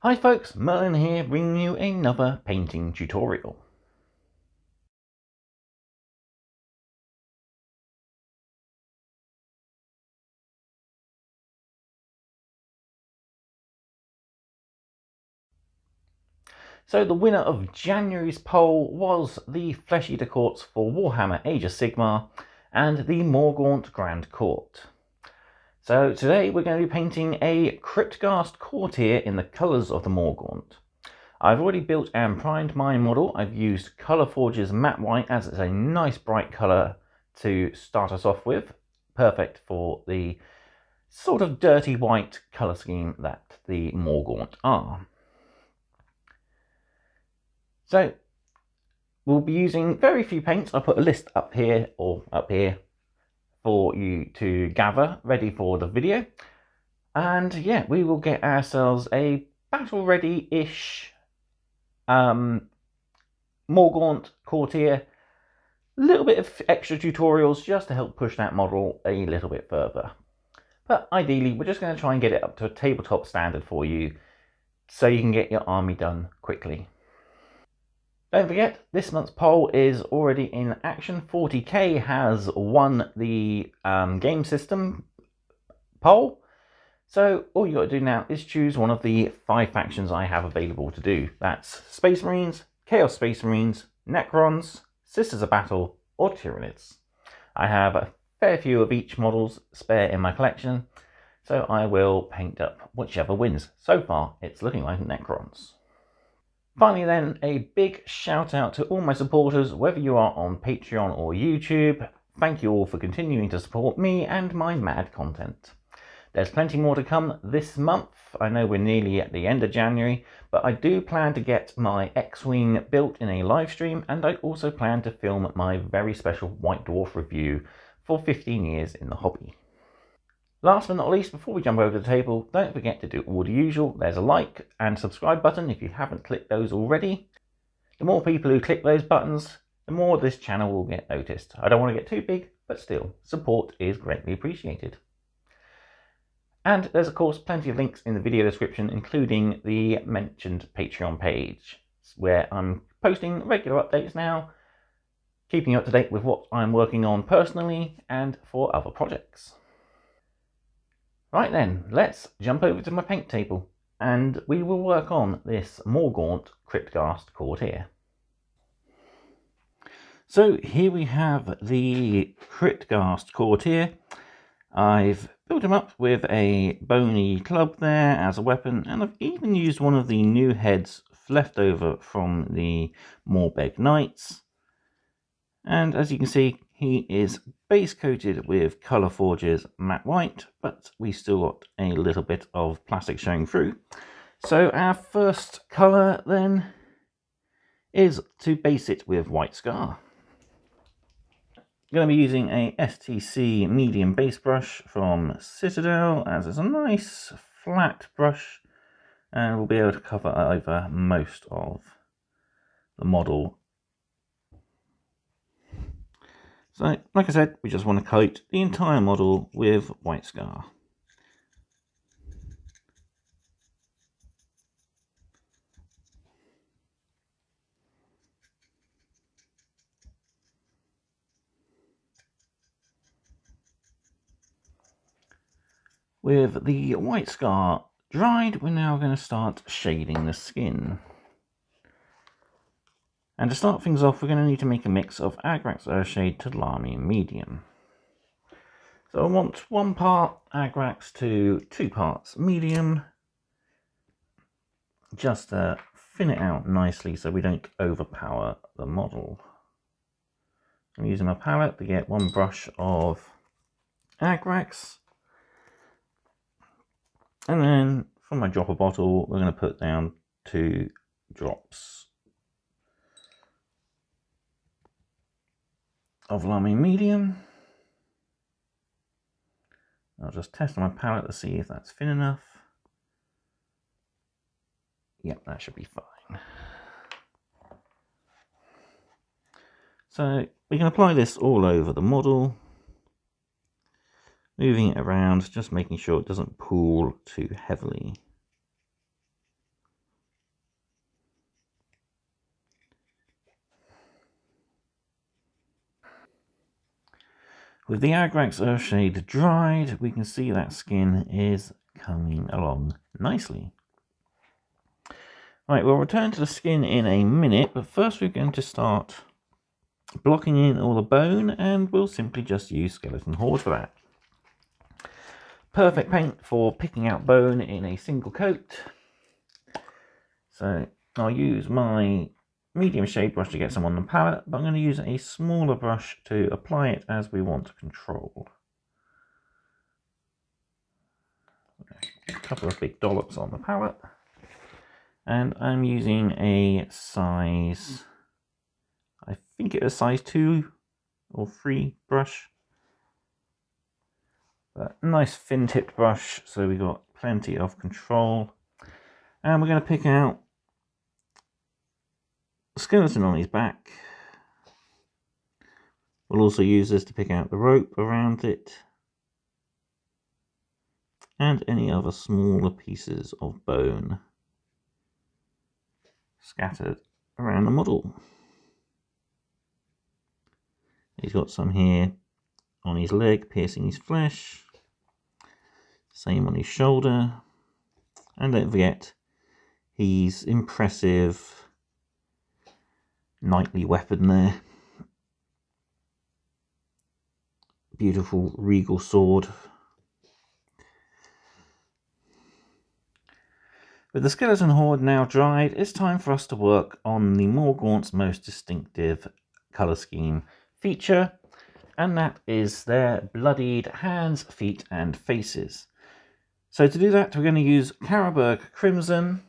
Hi folks, Merlin here, bringing you another painting tutorial. So the winner of January's poll was the Flesh Eater Courts for Warhammer Age of Sigmar and the Morgaunt Grand Court. So today we're going to be painting a Cryptghast Courtier in the colours of the Morgaunt. I've already built and primed my model. I've used Colourforge's matte white as it's a nice bright colour to start us off with. Perfect for the sort of dirty white colour scheme that the Morgaunt are. So we'll be using very few paints. I'll put a list up here or up here for you to gather ready for the video. And yeah, we will get ourselves a battle ready-ish Morgaunt Courtier. A little bit of extra tutorials just to help push that model a little bit further. But ideally, we're just going to try and get it up to a tabletop standard for you so you can get your army done quickly. Don't forget, this month's poll is already in action. 40k has won the game system poll. So all you got to do now is choose one of the 5 factions I have available to do. That's Space Marines, Chaos Space Marines, Necrons, Sisters of Battle, or Tyranids. I have a fair few of each models spare in my collection, so I will paint up whichever wins. So far, it's looking like Necrons. Finally then, a big shout out to all my supporters, whether you are on Patreon or YouTube. Thank you all for continuing to support me and my mad content. There's plenty more to come this month. I know we're nearly at the end of January, but I do plan to get my X-Wing built in a live stream, and I also plan to film my very special White Dwarf review for 15 years in the hobby. Last but not least, before we jump over the table, don't forget to do all the usual. There's a like and subscribe button if you haven't clicked those already. The more people who click those buttons, the more this channel will get noticed. I don't want to get too big, but still, support is greatly appreciated. And there's of course plenty of links in the video description, including the mentioned Patreon page, where I'm posting regular updates now, keeping you up to date with what I'm working on personally and for other projects. Right then, let's jump over to my paint table and we will work on this Morgaunt Cryptghast Courtier. So here we have the Cryptghast Courtier. I've built him up with a bony club there as a weapon, and I've even used one of the new heads left over from the Morgaunt Knights. And as you can see, he is base coated with Colourforge's matte white, but we still got a little bit of plastic showing through. So our first colour then is to base it with White Scar. I'm going to be using a STC medium base brush from Citadel, as it's a nice flat brush and we'll be able to cover over most of the model. So, like I said, we just want to coat the entire model with White Scar. With the White Scar dried, we're now going to start shading the skin. And to start things off, we're going to need to make a mix of Agrax Earthshade to Lamy Medium. So I want 1 part Agrax to 2 parts Medium, just to thin it out nicely so we don't overpower the model. I'm using my palette to get 1 brush of Agrax. And then from my dropper bottle, we're going to put down 2 drops of Lamy Medium. I'll just test my palette to see if that's thin enough. Yep, that should be fine. So we can apply this all over the model, moving it around, just making sure it doesn't pool too heavily. With the Agrax Earthshade dried, we can see that skin is coming along nicely. Right, we'll return to the skin in a minute, but first we're going to start blocking in all the bone, and we'll simply just use Skeleton Horde for that. Perfect paint for picking out bone in a single coat. So I'll use my medium shade brush to get some on the palette, but I'm going to use a smaller brush to apply it as we want to control. A couple of big dollops on the palette. And I'm using a size, I think it was size 2 or 3 brush. But a nice thin tipped brush, so we got plenty of control. And we're going to pick out the skeleton on his back. We'll also use this to pick out the rope around it. And any other smaller pieces of bone scattered around the model. He's got some here on his leg, piercing his flesh. Same on his shoulder. And don't forget his impressive knightly weapon there. Beautiful regal sword. With the Skeleton Horde now dried, it's time for us to work on the Morgaunt's most distinctive colour scheme feature, and that is their bloodied hands, feet and faces. So to do that, we're going to use Carroburg Crimson,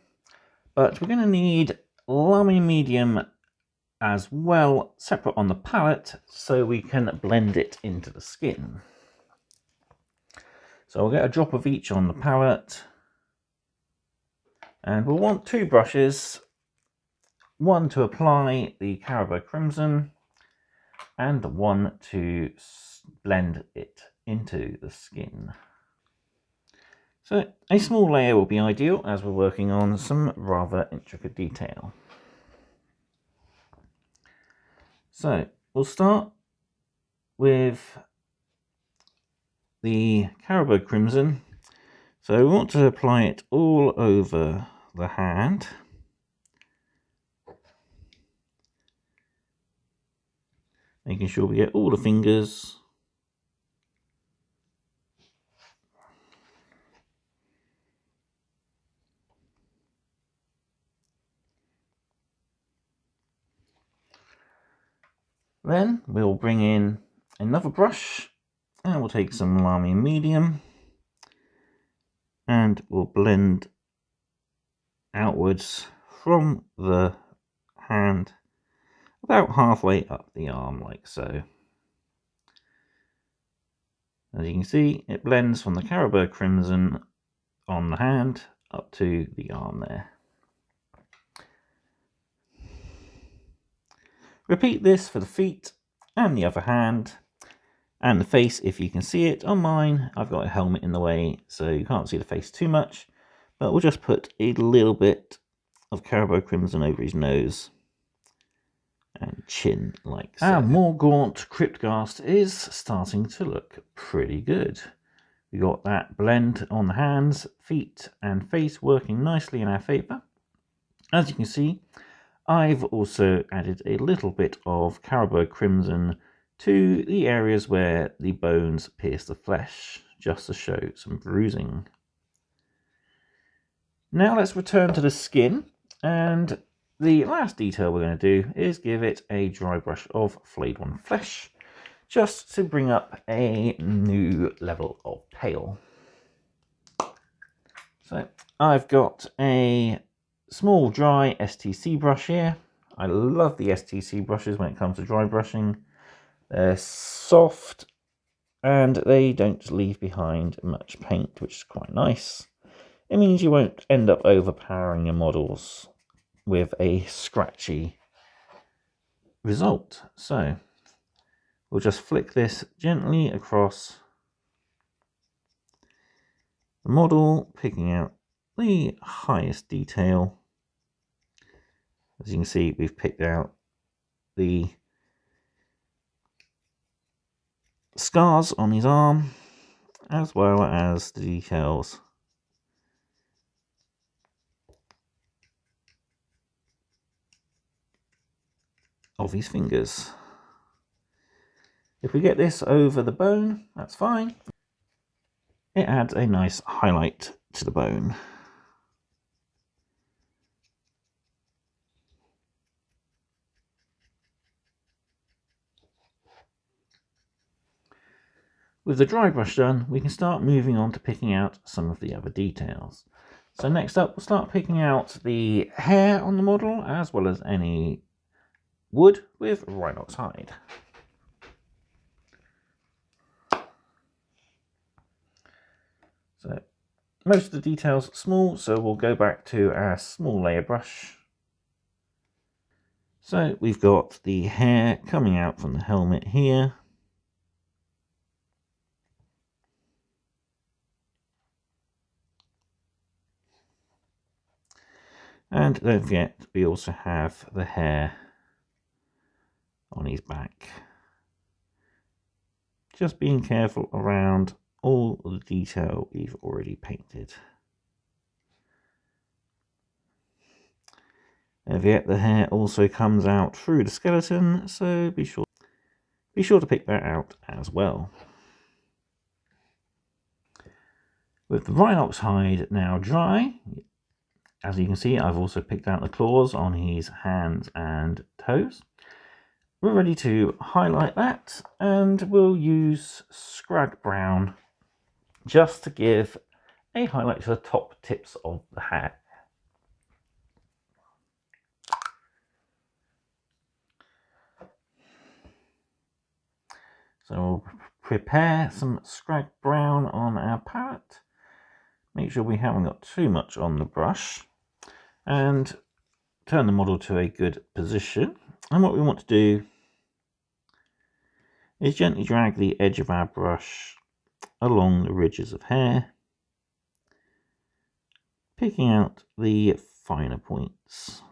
but we're going to need Lamy Medium as well, separate on the palette, so we can blend it into the skin. So I'll get a drop of each on the palette. And we'll want 2 brushes, one to apply the Carroburg Crimson and one to blend it into the skin. So a small layer will be ideal as we're working on some rather intricate detail. So we'll start with the Carroburg Crimson. So we want to apply it all over the hand. Making sure we get all the fingers. Then we'll bring in another brush and we'll take some Lamy Medium and we'll blend outwards from the hand about halfway up the arm, like so. As you can see, it blends from the Carroburg Crimson on the hand up to the arm there. Repeat this for the feet and the other hand and the face if you can see it. On mine, I've got a helmet in the way, so you can't see the face too much, but we'll just put a little bit of Carroburg Crimson over his nose and chin, like so. Our Morgaunt Cryptghast is starting to look pretty good. We got that blend on the hands, feet and face working nicely in our favour. As you can see, I've also added a little bit of Carroburg Crimson to the areas where the bones pierce the flesh, just to show some bruising. Now let's return to the skin, and the last detail we're going to do is give it a dry brush of Flayed One Flesh, just to bring up a new level of pale. So I've got a small dry STC brush here. I love the STC brushes when it comes to dry brushing. They're soft and they don't leave behind much paint, which is quite nice. It means you won't end up overpowering your models with a scratchy result. So we'll just flick this gently across the model, picking out the highest detail. As you can see, we've picked out the scars on his arm, as well as the details of his fingers. If we get this over the bone, that's fine. It adds a nice highlight to the bone. With the dry brush done, we can start moving on to picking out some of the other details. So next up, we'll start picking out the hair on the model, as well as any wood with rhinox hide. So most of the details are small, so we'll go back to our small layer brush. So we've got the hair coming out from the helmet here. And don't forget, we also have the hair on his back. Just being careful around all the detail we've already painted. And yet the hair also comes out through the skeleton, so be sure to pick that out as well. With the rhinox hide now dry, as you can see, I've also picked out the claws on his hands and toes. We're ready to highlight that, and we'll use Scrag Brown just to give a highlight to the top tips of the hair. So we'll prepare some Scrag Brown on our palette. Make sure we haven't got too much on the brush, and turn the model to a good position. And what we want to do is gently drag the edge of our brush along the ridges of hair, picking out the finer points.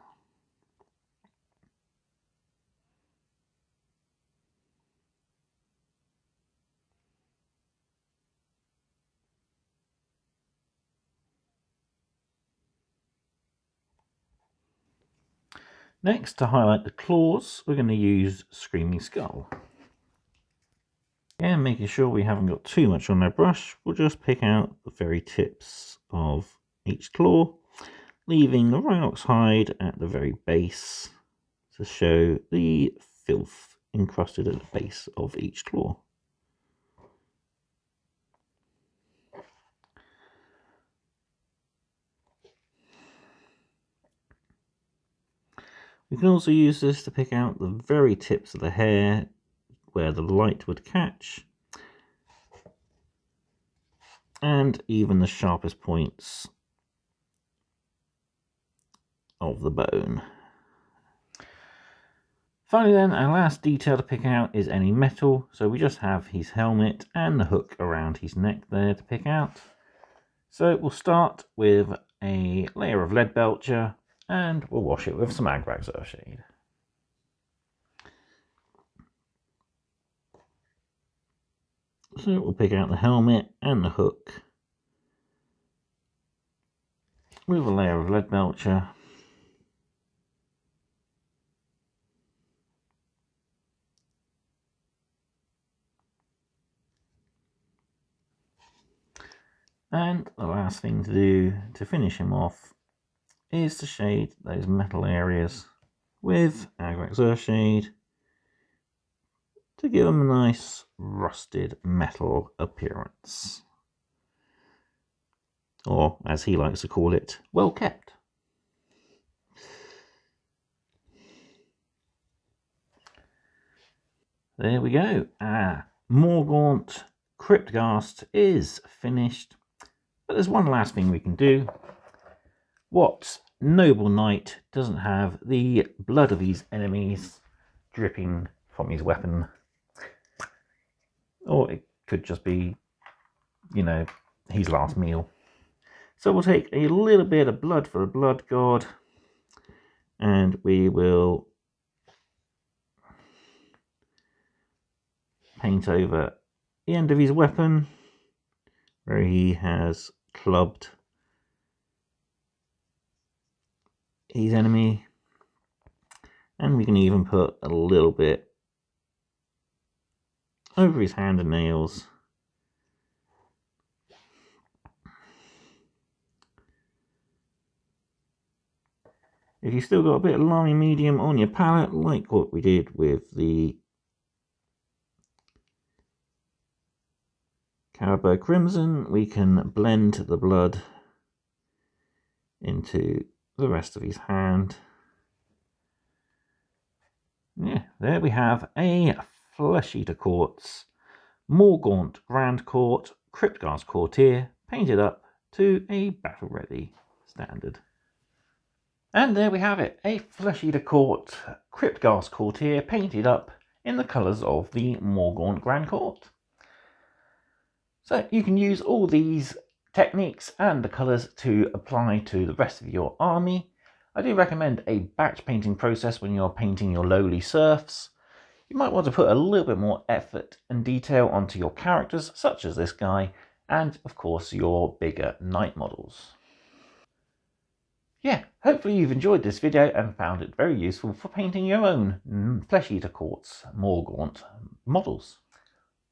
Next, to highlight the claws, we're going to use Screaming Skull. Again, making sure we haven't got too much on our brush, we'll just pick out the very tips of each claw, leaving the rhinox hide at the very base to show the filth encrusted at the base of each claw. We can also use this to pick out the very tips of the hair where the light would catch, and even the sharpest points of the bone. Finally then, our last detail to pick out is any metal, so we just have his helmet and the hook around his neck there to pick out. So we'll start with a layer of lead belcher, and we'll wash it with some Agrag shade. So we'll pick out the helmet and the hook with a layer of lead belcher. And the last thing to do to finish him off is to shade those metal areas with Agrag shade to give them a nice rusted metal appearance. Or, as he likes to call it, well kept. There we go. Morgaunt Cryptghast is finished. But there's one last thing we can do. What noble knight doesn't have the blood of his enemies dripping from his weapon? Or it could just be, you know, his last meal. So we'll take a little bit of blood for the blood god, and we will paint over the end of his weapon, where he has clubbed his enemy. And we can even put a little bit over his hand and nails. If you've still got a bit of lime medium on your palette, like what we did with the Carabao Crimson, we can blend the blood into the rest of his hand. Yeah, there we have a Flesh Eater Quartz Morgaunt Grand Court Cryptghast Courtier painted up to a battle ready standard. And there we have it, a Flesh Eater Court Cryptghast Courtier painted up in the colours of the Morgaunt Grand Court. So you can use all these techniques and the colours to apply to the rest of your army. I do recommend a batch painting process when you're painting your lowly serfs. You might want to put a little bit more effort and detail onto your characters, such as this guy, and of course your bigger knight models. Yeah, hopefully you've enjoyed this video and found it very useful for painting your own Flesh Eater Quartz Morgaunt models.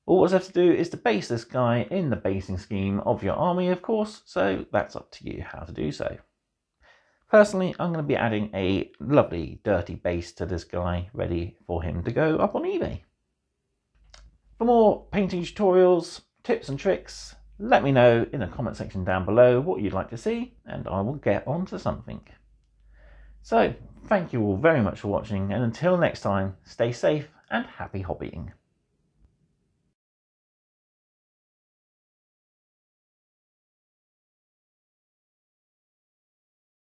All what's left to do is to base this guy in the basing scheme of your army, of course, so that's up to you how to do so. Personally, I'm going to be adding a lovely dirty base to this guy, ready for him to go up on eBay. For more painting tutorials, tips and tricks, let me know in the comment section down below what you'd like to see, and I will get on to something. So, thank you all very much for watching, and until next time, stay safe and happy hobbying.